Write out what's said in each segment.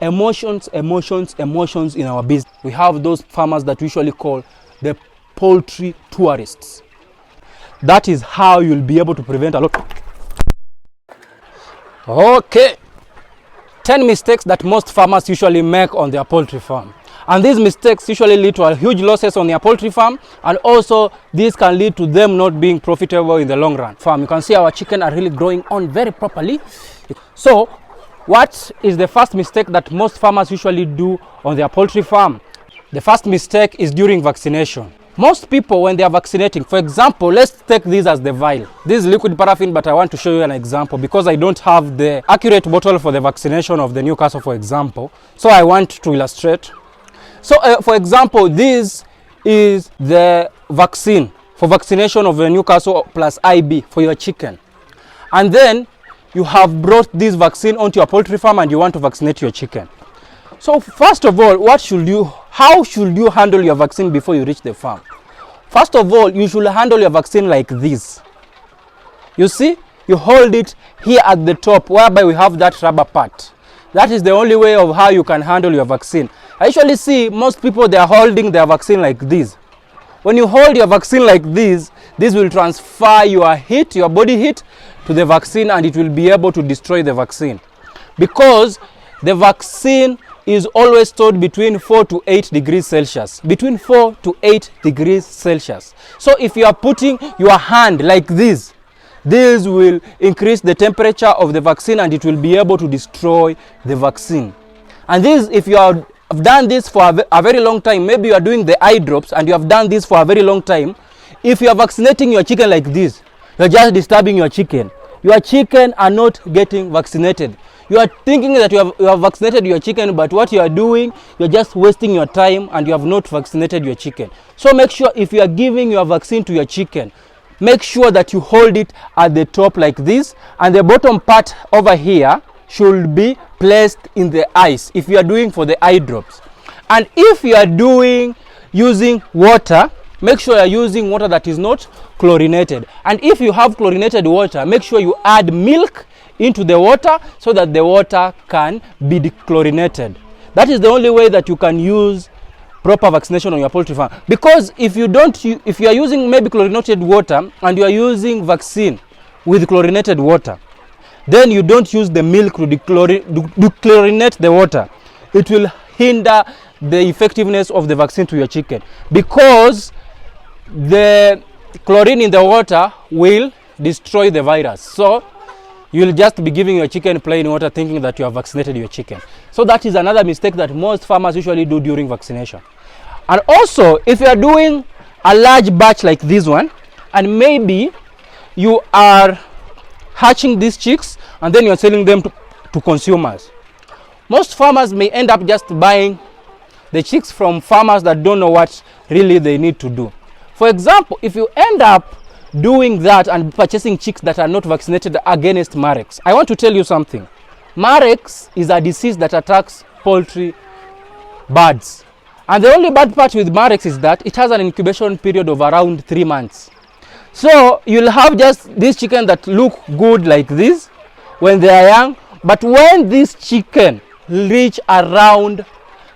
Emotions in our business. We have those farmers that we usually call the poultry tourists. That is how you'll be able to prevent a lot. Okay, 10 mistakes that most farmers usually make on their poultry farm. And these mistakes usually lead to huge losses on their poultry farm, and also this can lead to them not being profitable in the long run. You can see our chicken are really growing on very properly. So what is the first mistake that most farmers usually do on their poultry farm? The first mistake is during vaccination. Most people, when they are vaccinating, for example, let's take this as the vial. This is liquid paraffin, but I want to show you an example because I don't have the accurate bottle for the vaccination of the Newcastle, for example. So I want to illustrate. So for example, this is the vaccine for vaccination of the Newcastle plus IB for your chicken. And then you have brought this vaccine onto your poultry farm and you want to vaccinate your chicken. So first of all, how should you handle your vaccine before you reach the farm? First of all, you should handle your vaccine like this. You see, you hold it here at the top whereby we have that rubber part. That is the only way of how you can handle your vaccine. I usually see most people, they are holding their vaccine like this. When you hold your vaccine like this will transfer your heat, your body heat, to the vaccine, and it will be able to destroy the vaccine. Because the vaccine is always stored between 4 to 8 degrees Celsius. Between 4 to 8 degrees Celsius. So if you are putting your hand like this will increase the temperature of the vaccine and it will be able to destroy the vaccine. And this, if you have done this for a very long time, maybe you are doing the eye drops and you have done this for a very long time, if you are vaccinating your chicken like this, you are just disturbing your chicken. Your chicken are not getting vaccinated. You are thinking that you have vaccinated your chicken, but what you are doing, you are just wasting your time and you have not vaccinated your chicken. So make sure if you are giving your vaccine to your chicken, make sure that you hold it at the top like this, and the bottom part over here should be placed in the eyes if you are doing for the eye drops. And if you are using water, make sure you are using water that is not chlorinated. And if you have chlorinated water, make sure you add milk into the water so that the water can be dechlorinated. That is the only way that you can use proper vaccination on your poultry farm. Because if you are using maybe chlorinated water and you are using vaccine with chlorinated water, then you don't use the milk to dechlorinate the water. It will hinder the effectiveness of the vaccine to your chicken, because the chlorine in the water will destroy the virus. So you'll just be giving your chicken plain water thinking that you have vaccinated your chicken. So that is another mistake that most farmers usually do during vaccination. And also, if you are doing a large batch like this one, and maybe you are hatching these chicks and then you're selling them to consumers, most farmers may end up just buying the chicks from farmers that don't know what really they need to do. For example, if you end up doing that and purchasing chicks that are not vaccinated against Marex, I want to tell you something. Marex is a disease that attacks poultry birds. And the only bad part with Marex is that it has an incubation period of around 3 months. So you'll have just these chicken that look good like this when they are young, but when this chicken reach around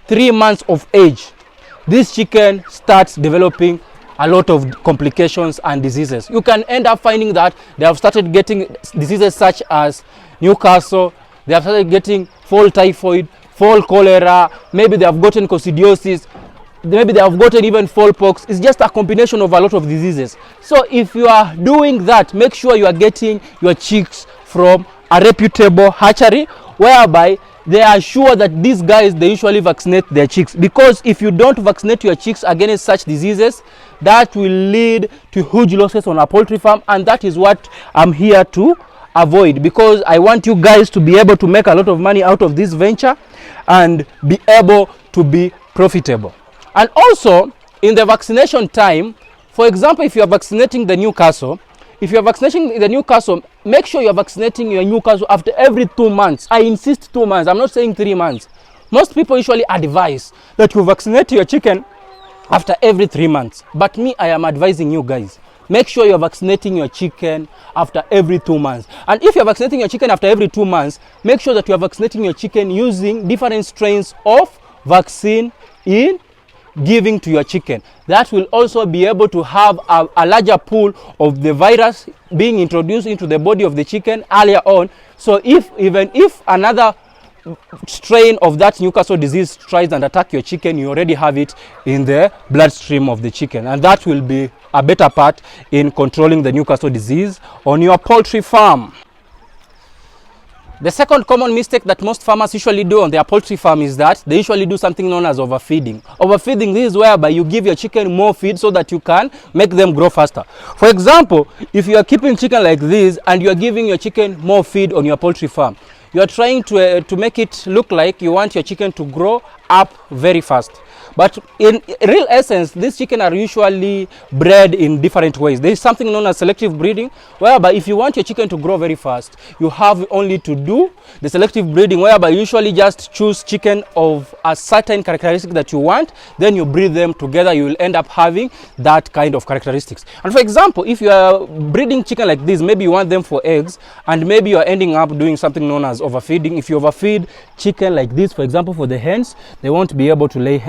3 months of age, this chicken starts developing a lot of complications and diseases. You can end up finding that they have started getting diseases such as Newcastle, they have started getting fall typhoid, fall cholera, maybe they have gotten coccidiosis, maybe they have gotten even fall pox. It's just a combination of a lot of diseases. So if you are doing that, make sure you are getting your chicks from a reputable hatchery whereby they are sure that these guys, they usually vaccinate their chicks. Because if you don't vaccinate your chicks against such diseases, that will lead to huge losses on a poultry farm, and that is what I'm here to avoid, because I want you guys to be able to make a lot of money out of this venture and be able to be profitable. And also in the vaccination time, for example, if you are vaccinating the Newcastle, make sure you are vaccinating your Newcastle after every 2 months. I insist 2 months. I'm not saying 3 months. Most people usually advise that you vaccinate your chicken after every 3 months. But me, I am advising you guys, make sure you're vaccinating your chicken after every 2 months. And if you're vaccinating your chicken after every 2 months, make sure that you're vaccinating your chicken using different strains of vaccine in giving to your chicken. That will also be able to have a larger pool of the virus being introduced into the body of the chicken earlier on. So even if another strain of that Newcastle disease tries and attack your chicken, you already have it in the bloodstream of the chicken, and that will be a better part in controlling the Newcastle disease on your poultry farm. The second common mistake that most farmers usually do on their poultry farm is that they usually do something known as overfeeding. Overfeeding, this is whereby you give your chicken more feed so that you can make them grow faster. For example, if you are keeping chicken like this and you are giving your chicken more feed on your poultry farm, you are trying to make it look like you want your chicken to grow up very fast. But in real essence, these chicken are usually bred in different ways. There is something known as selective breeding, whereby if you want your chicken to grow very fast, you have only to do the selective breeding, whereby you usually just choose chicken of a certain characteristic that you want, then you breed them together, you will end up having that kind of characteristics. And for example, if you are breeding chicken like this, maybe you want them for eggs, and maybe you are ending up doing something known as overfeeding. If you overfeed chicken like this, for example, for the hens, they won't be able to lay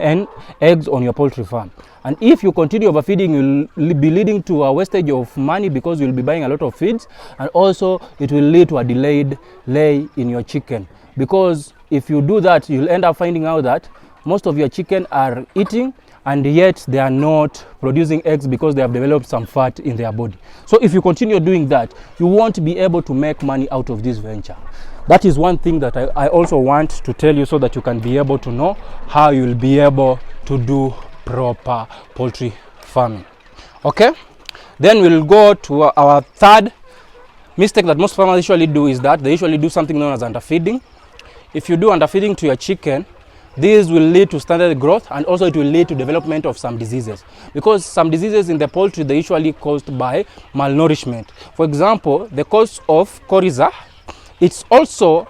eggs on your poultry farm. And if you continue overfeeding, you'll be leading to a wastage of money because you'll be buying a lot of feeds, and also it will lead to a delayed lay in your chicken, because if you do that, you'll end up finding out that most of your chicken are eating and yet they are not producing eggs because they have developed some fat in their body. So if you continue doing that, you won't be able to make money out of this venture. That is one thing that I also want to tell you, so that you can be able to know how you'll be able to do proper poultry farming. Okay, then we'll go to our third mistake that most farmers usually do, is that they usually do something known as underfeeding. If you do underfeeding to your chicken, this will lead to standard growth, and also it will lead to development of some diseases, because some diseases in the poultry, they usually caused by malnourishment. For example, the cause of coryza, it's also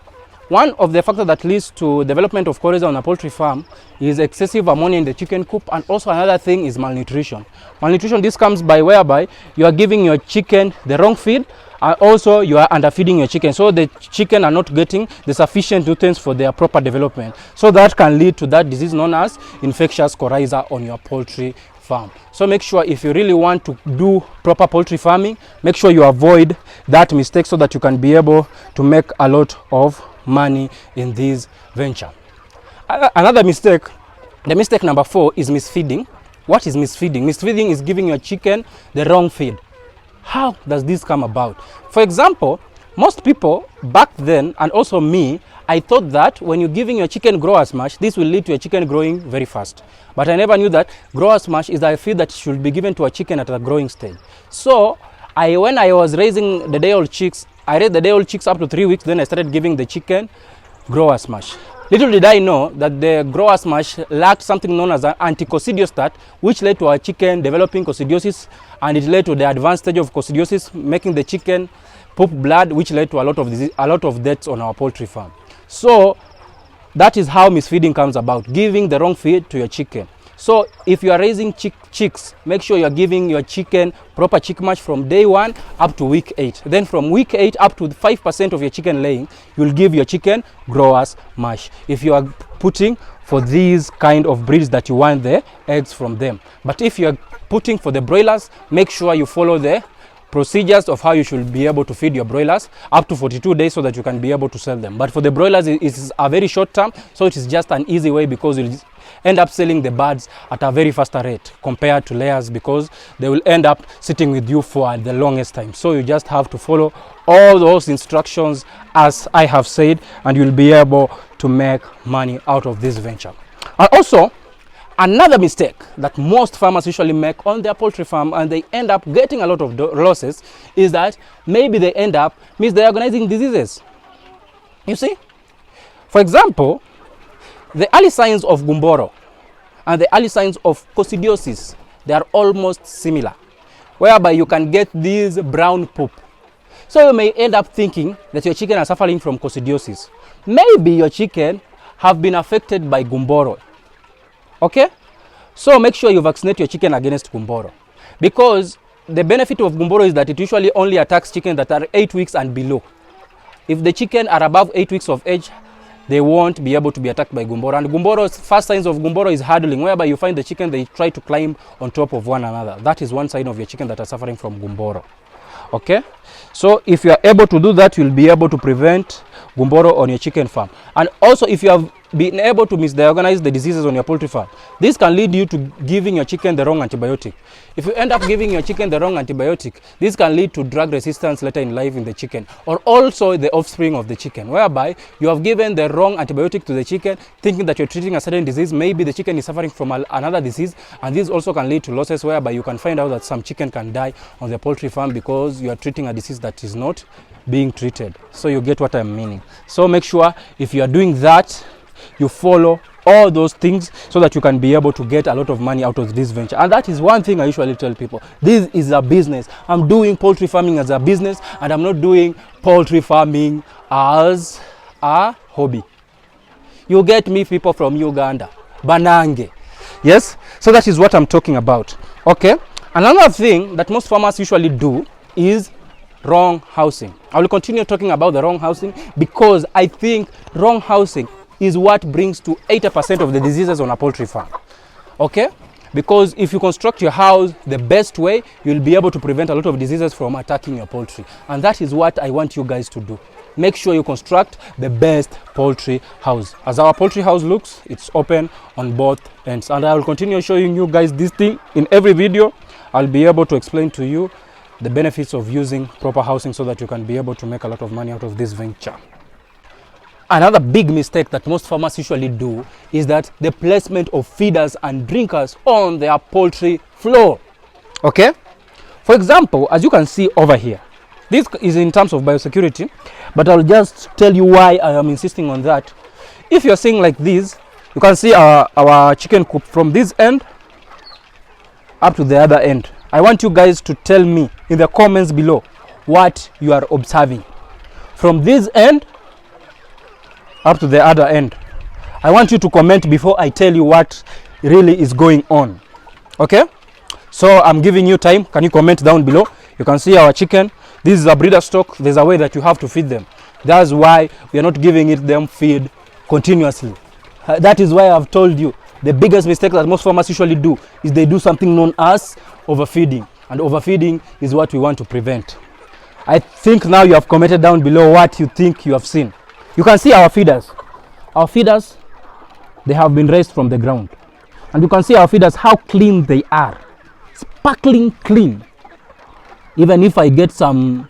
one of the factors that leads to development of coryza on a poultry farm is excessive ammonia in the chicken coop, and also another thing is malnutrition. Malnutrition, this comes by whereby you are giving your chicken the wrong feed, and also you are underfeeding your chicken, so the chicken are not getting the sufficient nutrients for their proper development. So that can lead to that disease known as infectious coryza on your poultry farm. So make sure, if you really want to do proper poultry farming, make sure you avoid that mistake so that you can be able to make a lot of money in this venture. Another mistake, the mistake number 4, is misfeeding. What is misfeeding? Misfeeding is giving your chicken the wrong feed. How does this come about? For example, most people back then, and also me, I thought that when you're giving your chicken growers mash, this will lead to a chicken growing very fast. But I never knew that growers mash is a feed that should be given to a chicken at a growing stage. So when I was raising the day-old chicks, I raised the day-old chicks up to 3 weeks, then I started giving the chicken growers mash. Little did I know that the growers mash lacked something known as an anti-coccidiostat, which led to our chicken developing coccidiosis, and it led to the advanced stage of coccidiosis, making the chicken poop blood, which led to a lot of deaths on our poultry farm. So that is how misfeeding comes about, giving the wrong feed to your chicken. So if you are raising chicks, make sure you are giving your chicken proper chick mash from day 1 up to week 8. Then from week 8 up to 5% of your chicken laying, you will give your chicken growers mash, if you are putting for these kind of breeds that you want the eggs from them. But if you are putting for the broilers, make sure you follow the procedures of how you should be able to feed your broilers up to 42 days so that you can be able to sell them. But for the broilers, it is a very short term, so it is just an easy way, because you'll end up selling the birds at a very faster rate compared to layers, because they will end up sitting with you for the longest time. So you just have to follow all those instructions as I have said, and you'll be able to make money out of this venture. And also, another mistake that most farmers usually make on their poultry farm, and they end up getting a lot of losses, is that maybe they end up misdiagnosing diseases. You see, for example, the early signs of gumboro and the early signs of coccidiosis, they are almost similar, whereby you can get this brown poop. So you may end up thinking that your chicken are suffering from coccidiosis. Maybe your chicken have been affected by gumboro. Okay, so make sure you vaccinate your chicken against gumboro, because the benefit of Gumboro is that it usually only attacks chicken that are 8 weeks and below. If the chicken are above 8 weeks of age, they won't be able to be attacked by Gumboro. And Gumboro's first signs of Gumboro is huddling, whereby you find the chicken, they try to climb on top of one another. That is one sign of your chicken that are suffering from Gumboro. Okay, so if you are able to do that, you'll be able to prevent Gumboro on your chicken farm. And also, if you have been able to misdiagnose the diseases on your poultry farm, this can lead you to giving your chicken the wrong antibiotic. If you end up giving your chicken the wrong antibiotic, this can lead to drug resistance later in life in the chicken, or also the offspring of the chicken, whereby you have given the wrong antibiotic to the chicken, thinking that you're treating a certain disease. Maybe the chicken is suffering from another disease, and this also can lead to losses, whereby you can find out that some chicken can die on the poultry farm because you are treating a disease that is not being treated. So you get what I'm meaning. So make sure if you are doing that, you follow all those things so that you can be able to get a lot of money out of this venture. And that is one thing I usually tell people. This is a business. I'm doing poultry farming as a business, and I'm not doing poultry farming as a hobby. You get me, people from Uganda, Banange. Yes, so that is what I'm talking about. Okay, another thing that most farmers usually do is wrong housing. I will continue talking about the wrong housing because I think wrong housing is what brings to 80% of the diseases on a poultry farm. Okay, because if you construct your house the best way, you'll be able to prevent a lot of diseases from attacking your poultry. And that is what I want you guys to do. Make sure you construct the best poultry house. As our poultry house looks, it's open on both ends, and I will continue showing you guys this thing in every video. I'll be able to explain to you the benefits of using proper housing so that you can be able to make a lot of money out of this venture. Another big mistake that most farmers usually do is that the placement of feeders and drinkers on their poultry floor. Okay, for example, as you can see over here, this is in terms of biosecurity, but I'll just tell you why I am insisting on that. If you're seeing like this, you can see our chicken coop from this end up to the other end. I want you guys to tell me in the comments below what you are observing from this end up to the other end. I want you to comment before I tell you what really is going on. Okay, so I'm giving you time. Can you comment down below? You can see our chicken. This is a breeder stock. There's a way that you have to feed them. That's why we are not giving them feed continuously. That is why I've told you the biggest mistake that most farmers usually do is they do something known as overfeeding, and overfeeding is what we want to prevent. I think now you have commented down below what you think you have seen. You can see our feeders. Our feeders, they have been raised from the ground. And you can see our feeders, how clean they are. Sparkling clean. Even if I get some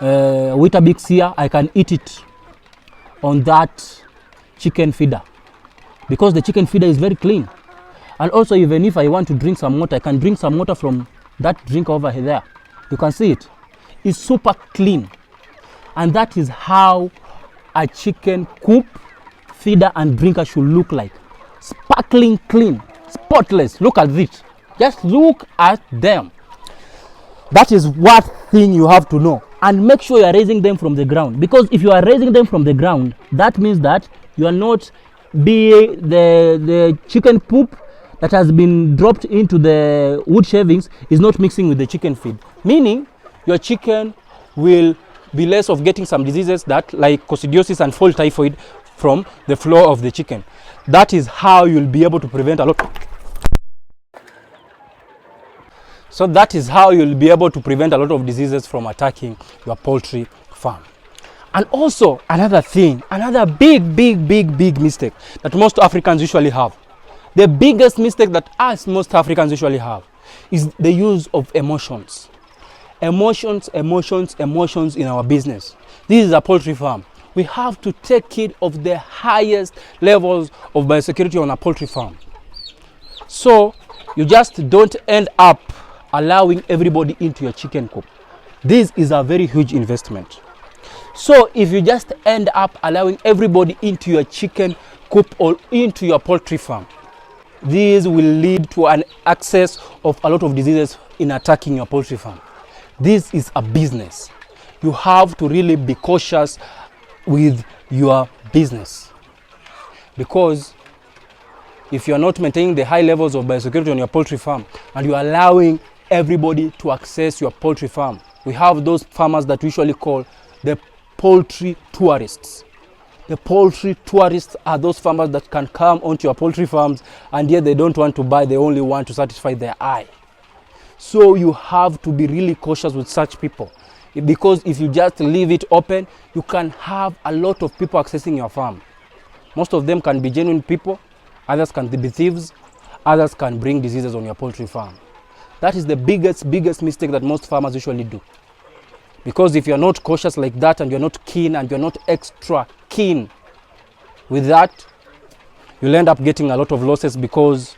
Weetabix here, I can eat it on that chicken feeder, because the chicken feeder is very clean. And also, even if I want to drink some water, I can drink some water from that drink over there. You can see it. It's super clean. And that is how a chicken coop, feeder and drinker should look like. Sparkling clean, spotless. Look at this. Just look at them. That is what thing you have to know. And make sure you are raising them from the ground. Because if you are raising them from the ground, that means that you are not the chicken poop that has been dropped into the wood shavings is not mixing with the chicken feed. Meaning your chicken will be less of getting some diseases that like coccidiosis and fall typhoid from the floor of the chicken. That is how you'll be able to prevent a lot. So that is how you'll be able to prevent a lot of diseases from attacking your poultry farm. And also another thing, another big mistake that most Africans usually have. The biggest mistake that most Africans usually have is the use of emotions. Emotions in our business. This is a poultry farm. We have to take care of the highest levels of biosecurity on a poultry farm. So you just don't end up allowing everybody into your chicken coop. This is a very huge investment. So if you just end up allowing everybody into your chicken coop or into your poultry farm, this will lead to an access of a lot of diseases in attacking your poultry farm. This is a business. You have to really be cautious with your business, because if you are not maintaining the high levels of biosecurity on your poultry farm and you are allowing everybody to access your poultry farm. We have those farmers that we usually call the poultry tourists. The poultry tourists are those farmers that can come onto your poultry farms, and yet they don't want to buy, they only want to satisfy their eye. So you have to be really cautious with such people, because if you just leave it open, you can have a lot of people accessing your farm. Most of them can be genuine people, others can be thieves, others can bring diseases on your poultry farm. That is the biggest mistake that most farmers usually do. Because if you're not cautious like that, and you're not keen, and you're not extra keen with that, you'll end up getting a lot of losses, because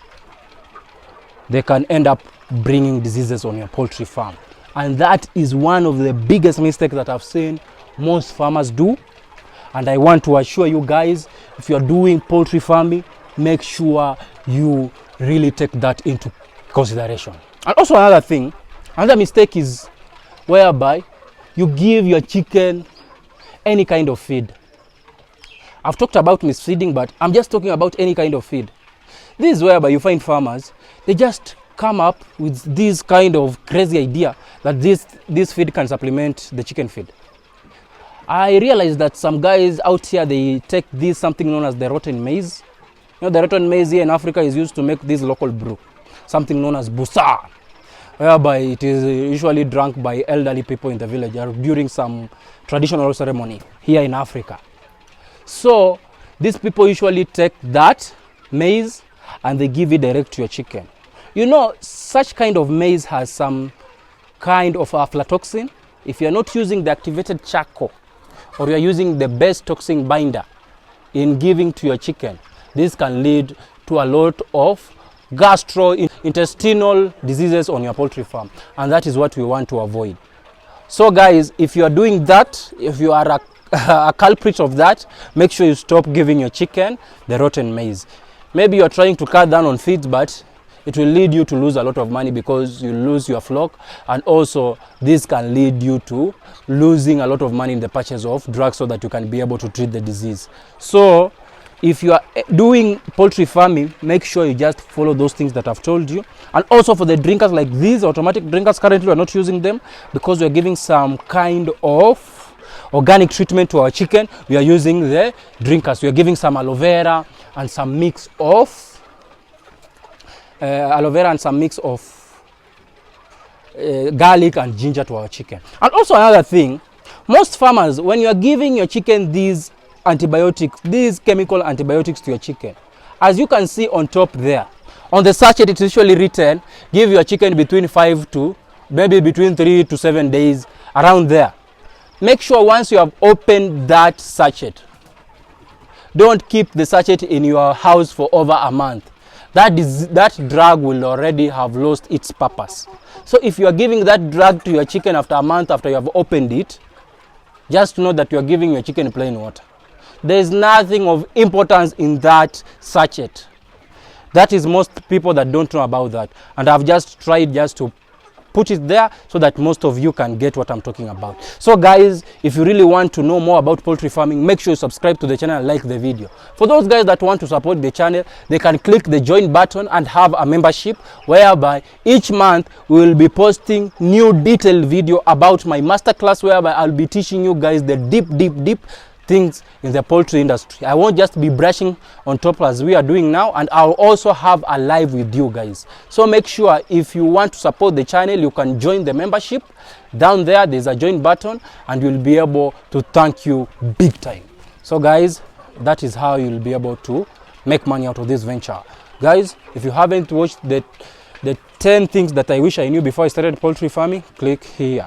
they can end up bringing diseases on your poultry farm. And that is one of the biggest mistakes that I've seen most farmers do. And I want to assure you guys, if you're doing poultry farming, make sure you really take that into consideration. And also another mistake is whereby you give your chicken any kind of feed. I've talked about misfeeding, but I'm just talking about any kind of feed. This is whereby you find farmers, they just come up with this kind of crazy idea that this feed can supplement the chicken feed. I realized that some guys out here, they take this something known as the rotten maize. You know, the rotten maize here in Africa is used to make this local brew, something known as busa, whereby it is usually drunk by elderly people in the village or during some traditional ceremony here in Africa. So these people usually take that maize and they give it direct to your chicken. You know, such kind of maize has some kind of aflatoxin. If you're not using the activated charcoal, or you're using the best toxin binder in giving to your chicken, this can lead to a lot of gastrointestinal diseases on your poultry farm, and that is what we want to avoid. So guys, if you are doing that, if you are a culprit of that, make sure you stop giving your chicken the rotten maize. Maybe you're trying to cut down on feeds, but it will lead you to lose a lot of money, because you lose your flock, and also this can lead you to losing a lot of money in the purchase of drugs so that you can be able to treat the disease. So if you are doing poultry farming, make sure you just follow those things that I've told you. And also for the drinkers, like these automatic drinkers, currently we're not using them because we're giving some kind of organic treatment to our chicken. We are using the drinkers. We are giving some aloe vera and some mix of garlic and ginger to our chicken. And also another thing, most farmers, when you are giving your chicken these antibiotics, these chemical antibiotics to your chicken, as you can see on top there, on the sachet it's usually written, give your chicken between 5 to maybe between 3 to 7 days, around there. Make sure once you have opened that sachet, don't keep the sachet in your house for over a month. That drug will already have lost its purpose. So if you are giving that drug to your chicken after a month after you have opened it, just know that you are giving your chicken plain water. There is nothing of importance in that sachet. That is most people that don't know about that. And I've just tried just to put it there so that most of you can get what I'm talking about. So guys, if you really want to know more about poultry farming, make sure you subscribe to the channel and like the video. For those guys that want to support the channel, they can click the join button and have a membership, whereby each month we will be posting new detailed video about my masterclass, whereby I'll be teaching you guys the deep things in the poultry industry. I won't just be brushing on top as we are doing now, and I'll also have a live with you guys. So make sure if you want to support the channel, you can join the membership. Down there, there's a join button, and you'll be able to thank you big time. So guys, that is how you'll be able to make money out of this venture. Guys, if you haven't watched the 10 things that I wish I knew before I started poultry farming, click here.